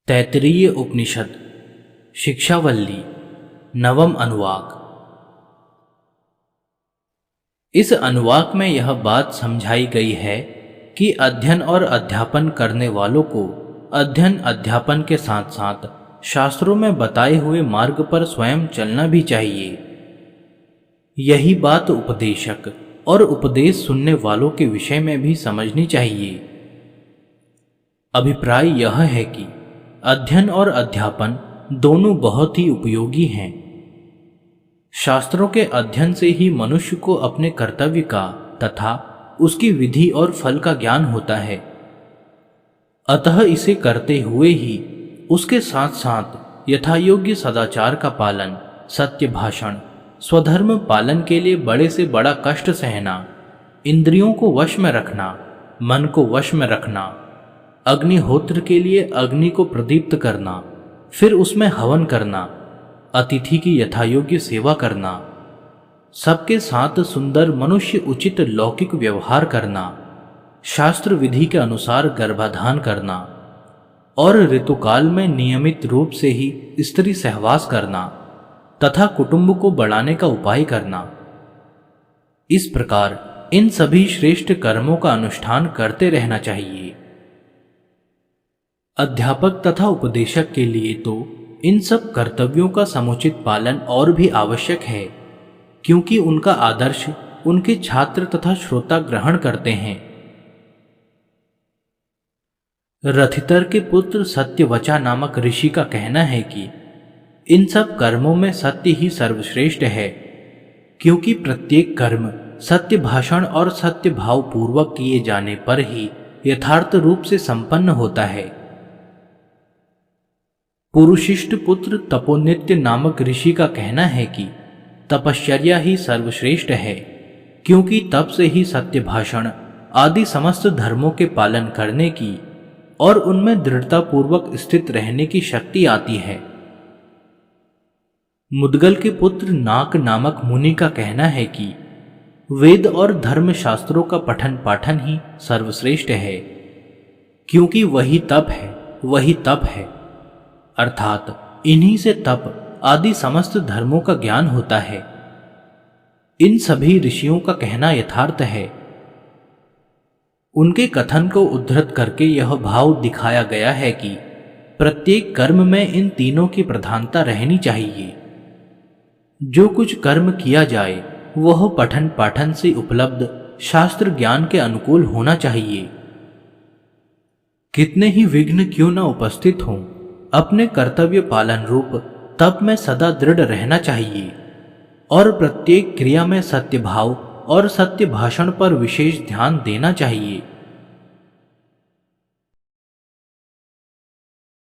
तैत्तिरीय उपनिषद शिक्षावल्ली नवम अनुवाक। इस अनुवाक में यह बात समझाई गई है कि अध्ययन और अध्यापन करने वालों को अध्ययन अध्यापन के साथ साथ शास्त्रों में बताए हुए मार्ग पर स्वयं चलना भी चाहिए। यही बात उपदेशक और उपदेश सुनने वालों के विषय में भी समझनी चाहिए। अभिप्राय यह है कि अध्ययन और अध्यापन दोनों बहुत ही उपयोगी हैं। शास्त्रों के अध्ययन से ही मनुष्य को अपने कर्तव्य का तथा उसकी विधि और फल का ज्ञान होता है। अतः इसे करते हुए ही उसके साथ साथ यथायोग्य सदाचार का पालन, सत्य भाषण, स्वधर्म पालन के लिए बड़े से बड़ा कष्ट सहना, इंद्रियों को वश में रखना, मन को वश में रखना, अग्निहोत्र के लिए अग्नि को प्रदीप्त करना, फिर उसमें हवन करना, अतिथि की यथायोग्य सेवा करना, सबके साथ सुंदर मनुष्य उचित लौकिक व्यवहार करना, शास्त्र विधि के अनुसार गर्भाधान करना और ऋतुकाल में नियमित रूप से ही स्त्री सहवास करना तथा कुटुंब को बढ़ाने का उपाय करना। इस प्रकार इन सभी श्रेष्ठ कर्मों का अनुष्ठान करते रहना चाहिए। अध्यापक तथा उपदेशक के लिए तो इन सब कर्तव्यों का समुचित पालन और भी आवश्यक है, क्योंकि उनका आदर्श उनके छात्र तथा श्रोता ग्रहण करते हैं। रथितर के पुत्र सत्यवचा नामक ऋषि का कहना है कि इन सब कर्मों में सत्य ही सर्वश्रेष्ठ है, क्योंकि प्रत्येक कर्म सत्य भाषण और सत्य भाव पूर्वक किए जाने पर ही यथार्थ रूप से संपन्न होता है। पुरुषिष्ट पुत्र तपोनित्य नामक ऋषि का कहना है कि तपश्चर्या ही सर्वश्रेष्ठ है, क्योंकि तप से ही सत्य भाषण आदि समस्त धर्मों के पालन करने की और उनमें दृढ़ता पूर्वक स्थित रहने की शक्ति आती है। मुद्गल के पुत्र नाक नामक मुनि का कहना है कि वेद और धर्म शास्त्रों का पठन पाठन ही सर्वश्रेष्ठ है, क्योंकि वही तप है, अर्थात इन्हीं से तप आदि समस्त धर्मों का ज्ञान होता है। इन सभी ऋषियों का कहना यथार्थ है। उनके कथन को उद्धृत करके यह भाव दिखाया गया है कि प्रत्येक कर्म में इन तीनों की प्रधानता रहनी चाहिए। जो कुछ कर्म किया जाए वह पठन पाठन से उपलब्ध शास्त्र ज्ञान के अनुकूल होना चाहिए। कितने ही विघ्न क्यों न उपस्थित हों, अपने कर्तव्य पालन रूप तप में सदा दृढ़ रहना चाहिए और प्रत्येक क्रिया में सत्य भाव और सत्य भाषण पर विशेष ध्यान देना चाहिए।